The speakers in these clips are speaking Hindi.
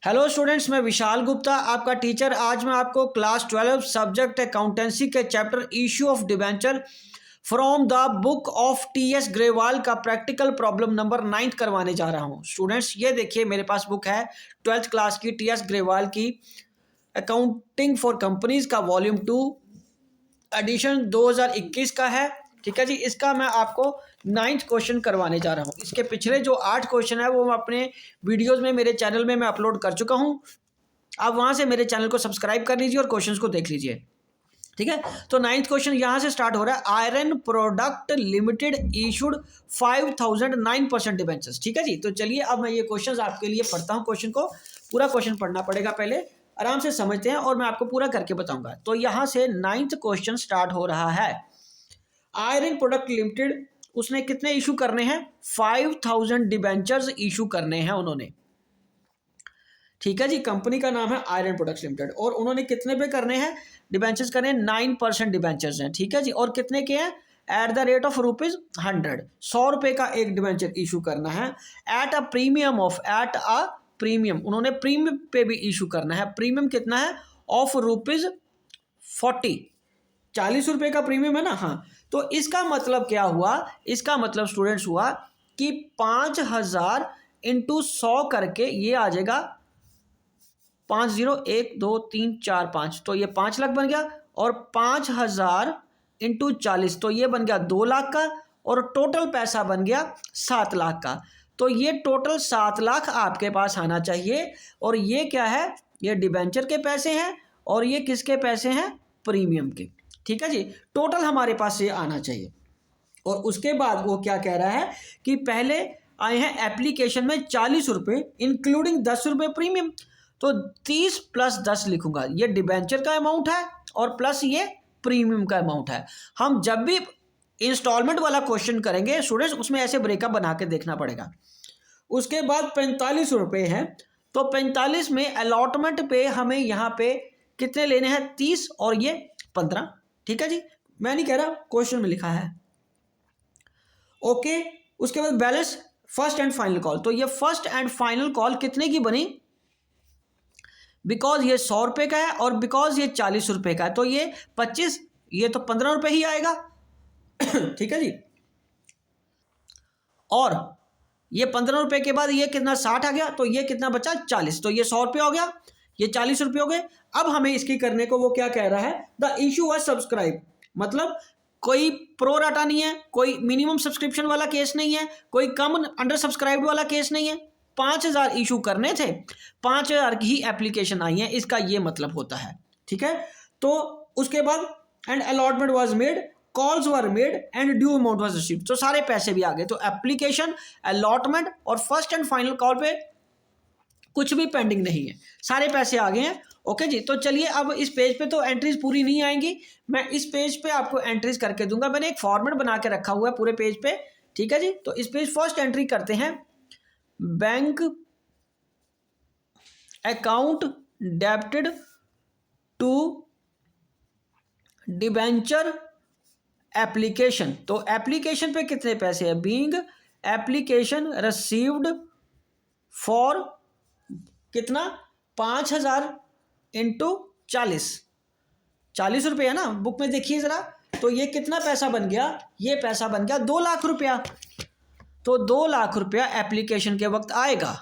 हेलो स्टूडेंट्स, मैं विशाल गुप्ता आपका टीचर। आज मैं आपको क्लास 12 सब्जेक्ट अकाउंटेंसी के chapter issue of debenture from the book of T.S.. Grewal का प्रैक्टिकल प्रॉब्लम नंबर 9 करवाने जा रहा हूं। स्टूडेंट्स, ये देखिए मेरे पास बुक है 12th क्लास की टी.एस. ग्रेवाल की अकाउंटिंग फॉर कंपनीज का वॉल्यूम 2 एडिशन 2021 का है। ठीक है जी, इसका मैं आपको 9th क्वेश्चन करवाने जा रहा हूँ। इसके पिछले जो 8 क्वेश्चन है वो मैं अपने वीडियोज़ में मेरे चैनल में मैं अपलोड कर चुका हूँ। आप वहाँ से मेरे चैनल को सब्सक्राइब कर लीजिए और क्वेश्चंस को देख लीजिए। ठीक है, तो 9th क्वेश्चन यहाँ से स्टार्ट हो रहा है। Iron product limited issued 5000 9% debentures. ठीक है जी, तो चलिए अब मैं ये क्वेश्चन आपके लिए पढ़ता हूँ। क्वेश्चन को पूरा क्वेश्चन पढ़ना पड़ेगा, पहले आराम से समझते हैं और मैं आपको पूरा करके बताऊंगा। तो यहाँ से 9th क्वेश्चन स्टार्ट हो रहा है। आयरन प्रोडक्ट लिमिटेड उसने कितने इशू करने हैं? 5000 डिबेंचर्स इशू करने हैं उन्होंने। ठीक है जी, कंपनी का नाम है आयरन प्रोडक्ट्स लिमिटेड और उन्होंने कितने पे करने हैं? डिबेंचर्स करने हैं 9% डिबेंचर्स हैं। ठीक है जी, और कितने के हैं? एट द रेट ऑफ ₹100 ₹100 का एक डिबेंचर इशू करना है। एट अ प्रीमियम ऑफ उन्होंने प्रीमियम पे भी इशू करना है। प्रीमियम कितना है? ऑफ ₹40 ₹40 का प्रीमियम है ना। हाँ, तो इसका मतलब क्या हुआ? इसका मतलब स्टूडेंट्स हुआ कि 5000 इंटू 100 करके ये आ जाएगा 50 1 2 3 4 5, तो ये 5 लाख बन गया। और 5000 इंटू 40 तो ये बन गया 2 लाख का और टोटल पैसा बन गया 7 लाख का। तो ये टोटल 7 लाख आपके पास आना चाहिए। और ये क्या है? ये डिबेंचर के पैसे हैं और ये किसके पैसे हैं? प्रीमियम के। ठीक है जी, टोटल हमारे पास ये आना चाहिए। और उसके बाद वो क्या कह रहा है कि पहले आए हैं एप्लीकेशन में ₹40 इंक्लूडिंग ₹10 प्रीमियम। तो 30 प्लस 10 लिखूंगा, ये डिबेंचर का अमाउंट है और प्लस ये प्रीमियम का अमाउंट है। हम जब भी इंस्टॉलमेंट वाला क्वेश्चन करेंगे स्टूडेंट्स, उसमें ऐसे ब्रेकअप बना के देखना पड़ेगा। उसके बाद ₹45 है, तो 45 में अलॉटमेंट पे हमें यहाँ पे कितने लेने हैं? 30 और ये 15। ठीक है जी, मैं नहीं कह रहा, क्वेश्चन में लिखा है। ओके, उसके बाद balance first and final call. तो ये फर्स्ट एंड फाइनल कॉल कितने की बनी? बिकॉज ये ₹100 का है और बिकॉज ये ₹40 का है, तो ये 25, ये तो ₹15 ही आएगा। ठीक है जी, और ये ₹15 के बाद ये कितना 60 आ गया, तो ये कितना बचा? 40। तो ये ₹100 हो गया, ये ₹40 हो गए। अब हमें इसकी करने को वो क्या कह रहा है? द इशू वाज सब्सक्राइब, मतलब कोई प्रो राटा नहीं है, कोई मिनिमम सब्सक्रिप्शन वाला केस नहीं है, कोई कम अंडर सब्सक्राइब्ड वाला केस नहीं है। 5000 इशू करने थे, 5000 की ही एप्लीकेशन आई है, इसका ये मतलब होता है। ठीक है, तो उसके बाद and allotment was made, calls were made and due amount was received, तो सारे पैसे भी आ गए। तो एप्लीकेशन, अलॉटमेंट और फर्स्ट एंड फाइनल कॉल पे कुछ भी पेंडिंग नहीं है, सारे पैसे आ गए हैं। ओके जी, तो चलिए अब इस पेज पे तो एंट्रीज पूरी नहीं आएंगी, मैं इस पेज पे आपको एंट्रीज करके दूंगा। मैंने एक फॉर्मेट बना के रखा हुआ है पूरे पेज पे। ठीक है जी, तो इस पेज फर्स्ट एंट्री करते हैं, bank account debited to debenture application. तो एप्लीकेशन पे कितने पैसे हैं? बीइंग एप्लीकेशन रिसीव्ड फॉर कितना? 5000 इंटू 40 रुपये है ना, बुक में देखिए जरा। तो ये कितना पैसा बन गया? ये पैसा बन गया 2 लाख रुपया। तो 2 लाख रुपया एप्लीकेशन के वक्त आएगा,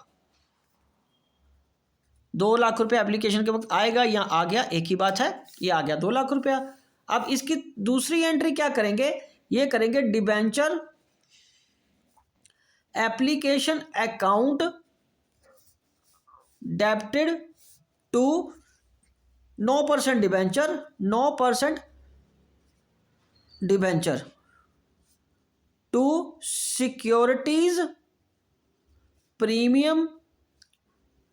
2 लाख रुपया एप्लीकेशन के वक्त आएगा। यहाँ आ गया, एक ही बात है, ये आ गया 2 लाख रुपया। अब इसकी दूसरी एंट्री क्या करेंगे? ये करेंगे debenture application account debited to 9% debenture, 9% debenture to securities premium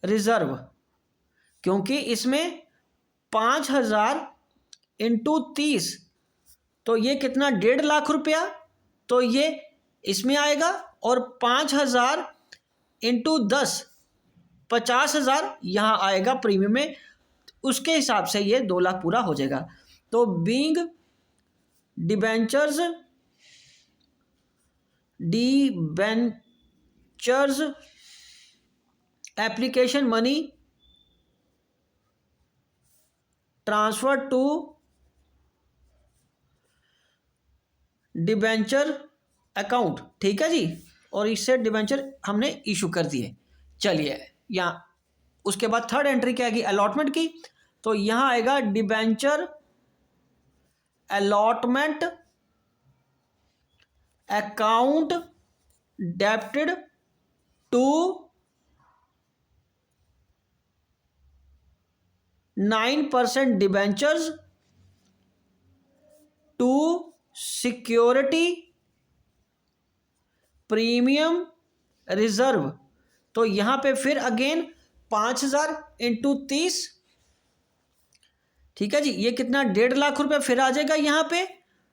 reserve, क्योंकि इसमें 5000 इंटू 30, तो ये कितना? 1.5 लाख रुपया, तो ये इसमें आएगा। और 5000 इंटू 10 50,000 यहाँ आएगा प्रीमियम में, उसके हिसाब से ये 2 लाख पूरा हो जाएगा। तो being debentures application money transfer to debenture account, ठीक है जी, और इससे डिबेंचर हमने इशू कर दिए। चलिए यहाँ उसके बाद थर्ड एंट्री क्या आएगी अलॉटमेंट की, तो यहाँ आएगा debenture allotment account debited to 9% debentures to security premium reserve. तो यहां पे फिर अगेन 5,000 इंटू 30, ठीक है जी, ये कितना 1.5 लाख रुपए फिर आ जाएगा यहां पे,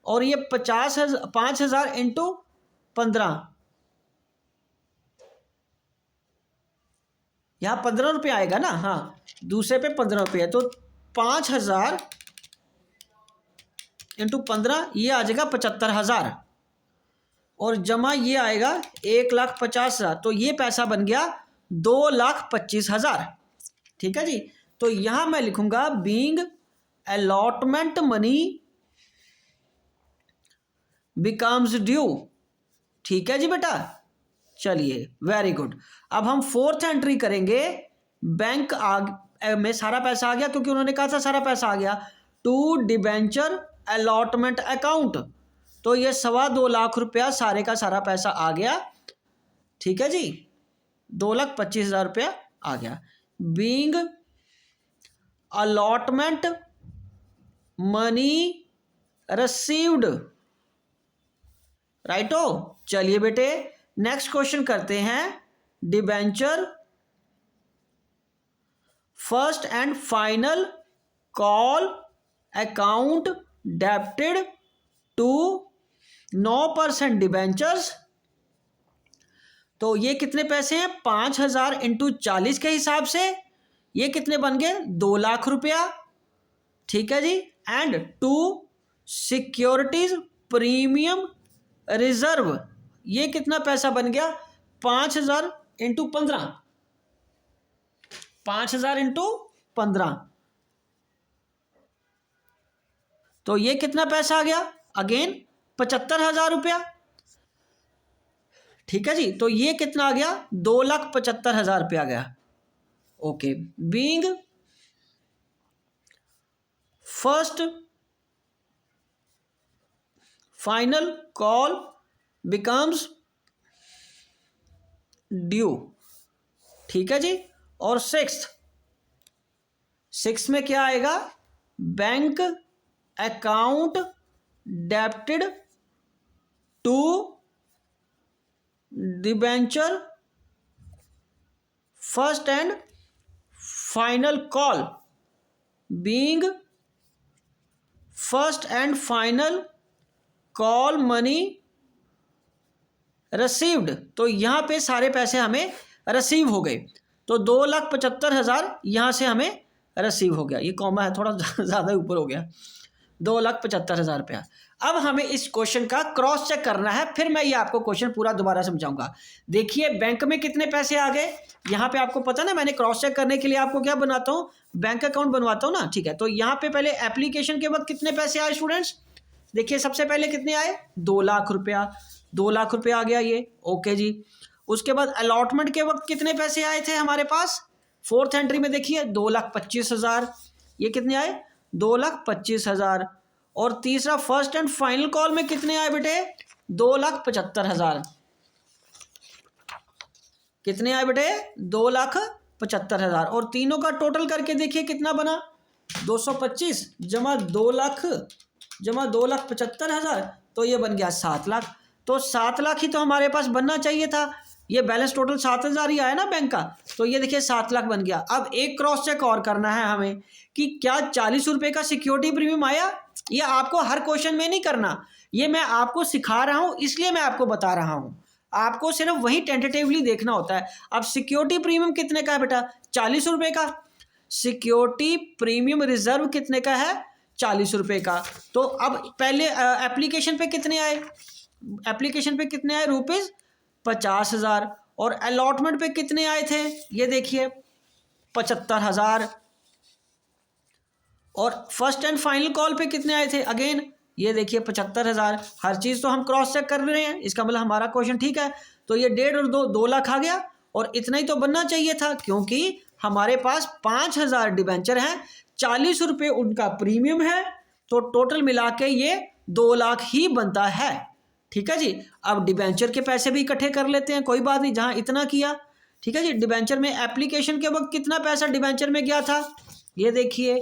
और ये 5,000 इंटू 15, यहां 15 रुपये आएगा ना, हाँ दूसरे पे 15 रुपये है, तो 5,000 इंटू 15 ये आ जाएगा 75,000, और जमा ये आएगा 1,50,000, तो ये पैसा बन गया 2,25,000, ठीक है जी। तो यहां मैं लिखूंगा being allotment money becomes due, ठीक है जी बेटा। चलिए वेरी गुड। अब हम फोर्थ एंट्री करेंगे, बैंक में सारा पैसा आ गया क्योंकि उन्होंने कहा था सारा पैसा आ गया, टू डिबेंचर अलॉटमेंट अकाउंट, तो ये 2.25 लाख रुपया सारे का सारा पैसा आ गया, ठीक है जी, 2,25,000 रुपया आ गया। Being allotment money received, righto. चलिए बेटे नेक्स्ट क्वेश्चन करते हैं, debenture first and final call account debited to 9% debentures, तो ये कितने पैसे हैं 5,000 इंटू 40 के हिसाब से ये कितने बन गए 2 लाख रुपया, ठीक है जी। And to securities premium reserve, ये कितना पैसा बन गया 5,000 इंटू 15, 5,000 इंटू 15, तो ये कितना पैसा आ गया अगेन 75,000 रुपया, ठीक है जी। तो ये कितना आ गया 2,75,000 रुपया आ गया। Okay, being first final call becomes due, ठीक है जी। और सिक्स में क्या आएगा, bank account debited to debenture first and final call, being first and final call money received, तो यहां पे सारे पैसे हमें रिसीव हो गए, तो 2,75,000 यहां से हमें रिसीव हो गया, ये कॉमा है थोड़ा ज़्यादा ऊपर हो गया, 2,75,000 रुपया। अब हमें इस क्वेश्चन का क्रॉस चेक करना है, फिर मैं ये आपको क्वेश्चन पूरा दोबारा समझाऊंगा। देखिए बैंक में कितने पैसे आ गए, यहाँ पे आपको पता ना, मैंने क्रॉस चेक करने के लिए आपको क्या बनाता हूँ, बैंक अकाउंट बनवाता हूँ ना, ठीक है। तो यहाँ पे पहले एप्लीकेशन के वक्त कितने पैसे आए स्टूडेंट्स, देखिए सबसे पहले कितने आए 2 लाख रुपया, 2 लाख रुपया आ गया ये, ओके जी। उसके बाद अलॉटमेंट के वक्त कितने पैसे आए थे हमारे पास, फोर्थ एंट्री में देखिए 2,25,000, ये कितने आए 2,25,000। और तीसरा फर्स्ट एंड फाइनल कॉल में कितने आए बेटे 2,75,000, कितने आए बेटे 2,75,000, और तीनों का टोटल करके देखिए कितना बना 225 जमा 2 लाख जमा 2,75,000, तो ये बन गया 7 लाख। तो 7 लाख ही तो हमारे पास बनना चाहिए था, ये बैलेंस टोटल 7,000 ही आया ना बैंक का, तो ये देखिए 7 लाख बन गया। अब एक क्रॉस चेक और करना है हमें कि क्या 40 रुपये का सिक्योरिटी प्रीमियम आया, ये आपको हर क्वेश्चन में नहीं करना, ये मैं आपको सिखा रहा हूँ इसलिए मैं आपको बता रहा हूँ, आपको सिर्फ वही टेंटेटिवली देखना होता है। अब सिक्योरिटी प्रीमियम कितने का है बेटा 40 रुपये का, सिक्योरिटी प्रीमियम रिजर्व कितने का है 40 रुपये का। तो अब पहले एप्लीकेशन पे कितने आए, एप्लीकेशन पे कितने आए ₹50,000, और अलॉटमेंट पे कितने आए थे ये देखिए 75,000, और फर्स्ट एंड फाइनल कॉल पे कितने आए थे, अगेन ये देखिए 75,000। हर चीज़ तो हम क्रॉस चेक कर रहे हैं, इसका मतलब हमारा क्वेश्चन ठीक है। तो ये 1.5 और 2 लाख आ गया, और इतना ही तो बनना चाहिए था क्योंकि हमारे पास 5,000 डिबेंचर हैं, 40 रुपये उनका प्रीमियम है, तो टोटल मिला के ये 2 लाख ही बनता है। ठीक है जी। अब डिबेंचर के पैसे भी इकट्ठे कर लेते हैं, कोई बात नहीं, जहाँ इतना किया। ठीक है जी। डिबेंचर में एप्लीकेशन के वक्त कितना पैसा डिबेंचर में गया था, ये देखिए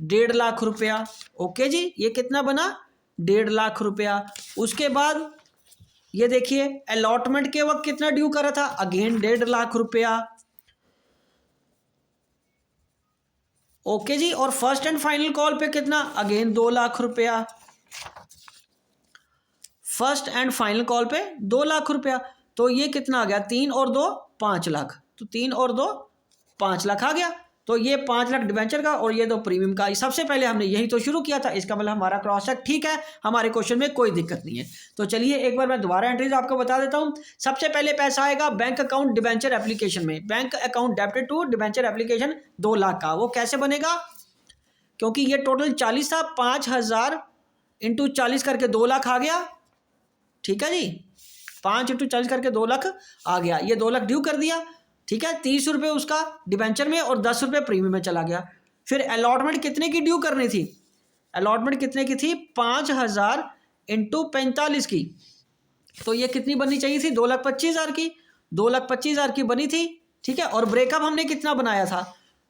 1.5 लाख रुपया। ओके जी, ये कितना बना, 1.5 लाख रुपया। उसके बाद ये देखिए अलॉटमेंट के वक्त कितना ड्यू करा था, अगेन 1.5 लाख रुपया। ओके जी। और फर्स्ट एंड फाइनल कॉल पे कितना, अगेन 2 लाख रुपया। फर्स्ट एंड फाइनल कॉल पे 2 लाख रुपया, तो ये कितना आ गया, 3 और 2 5 लाख, तो 3 और 2 5 लाख आ गया। तो ये 5 लाख डिबेंचर का और ये 2 प्रीमियम का। सबसे पहले हमने यही तो शुरू किया था, इसका मतलब हमारा क्रॉस चेक ठीक है, हमारे क्वेश्चन में कोई दिक्कत नहीं है। तो चलिए एक बार मैं दोबारा एंट्रीज आपको बता देता हूँ। सबसे पहले पैसा आएगा बैंक अकाउंट डिबेंचर एप्लीकेशन में, bank account debited to debenture application 2 lakh का। वो कैसे बनेगा, क्योंकि ये टोटल 40 था, 5,000 इंटू 40 करके 2 लाख आ गया। ठीक है जी, 5 इंटू 40 करके 2 लाख आ गया। ये 2 लाख ड्यू कर दिया। ठीक है, 30 रुपये उसका डिबेंचर में और 10 रुपये प्रीमियम में चला गया। फिर अलॉटमेंट कितने की ड्यू करनी थी, अलॉटमेंट कितने की थी, 5,000 इंटू 45 की। तो ये कितनी बननी चाहिए थी, 2,25,000 की, 2,25,000 की बनी थी। ठीक है, और ब्रेकअप हमने कितना बनाया था,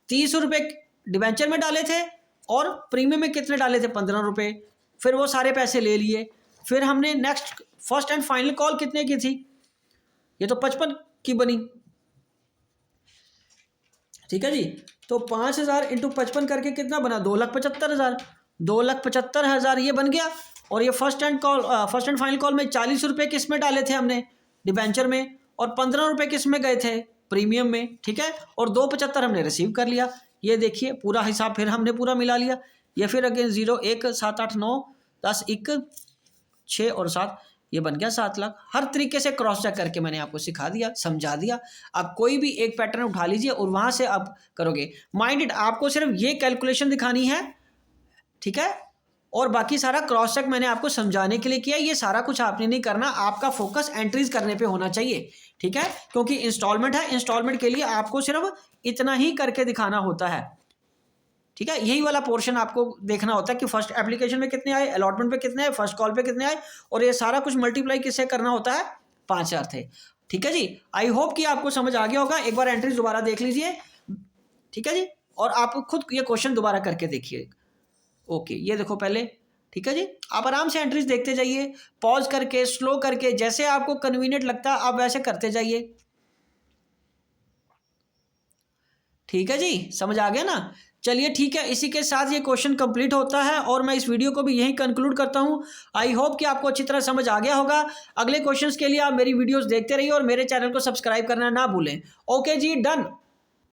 30 रुपये डिबेंचर में डाले थे और प्रीमियम में कितने डाले थे, 15 रुपये। फिर वो सारे पैसे ले लिए। फिर हमने next first and final call कितने की थी, ये तो 55 की बनी। ठीक है जी, तो 5,000 इंटू 55 करके कितना बना, 2,75,000, 2,75,000 ये बन गया। और ये फर्स्ट एंड फाइनल कॉल में 40 रुपये किस में डाले थे हमने, डिबेंचर में, और 15 रुपये किस में गए थे, प्रीमियम में। ठीक है, और 2,75 हमने रिसीव कर लिया। ये देखिए पूरा हिसाब फिर हमने पूरा मिला लिया। ये फिर अगेन 0 1 7 8 9 10 1 6 और 7, ये बन गया 7 लाख। हर तरीके से क्रॉस चेक करके मैंने आपको सिखा दिया, समझा दिया। आप कोई भी एक पैटर्न उठा लीजिए और वहाँ से आप करोगे। माइंडेड आपको सिर्फ ये कैलकुलेशन दिखानी है, ठीक है, और बाकी सारा क्रॉस चेक मैंने आपको समझाने के लिए किया। ये सारा कुछ आपने नहीं करना, आपका फोकस एंट्रीज करने पे होना चाहिए। ठीक है, क्योंकि इंस्टॉलमेंट है, इंस्टॉलमेंट के लिए आपको सिर्फ इतना ही करके दिखाना होता है। ठीक है, यही वाला पोर्शन आपको देखना होता है कि फर्स्ट एप्लीकेशन में कितने आए, अलॉटमेंट पे कितने आए, फर्स्ट कॉल पे कितने आए, और ये सारा कुछ मल्टीप्लाई किससे करना होता है, 5,000 थे। ठीक है जी, आई होप कि आपको समझ आ गया होगा। एक बार एंट्रीज दोबारा देख लीजिए। ठीक है जी, और आप खुद ये क्वेश्चन दोबारा करके देखिए। ओके, ये देखो पहले। ठीक है जी, आप आराम से एंट्रीज देखते जाइए, पॉज करके, स्लो करके, जैसे आपको कन्वीनियंट लगता है आप वैसे करते जाइए। ठीक है जी, समझ आ गया ना। चलिए ठीक है, इसी के साथ ये क्वेश्चन कंप्लीट होता है और मैं इस वीडियो को भी यहीं कंक्लूड करता हूं। आई होप कि आपको अच्छी तरह समझ आ गया होगा। अगले क्वेश्चंस के लिए आप मेरी वीडियोस देखते रहिए और मेरे चैनल को सब्सक्राइब करना ना भूलें। ओके जी, डन।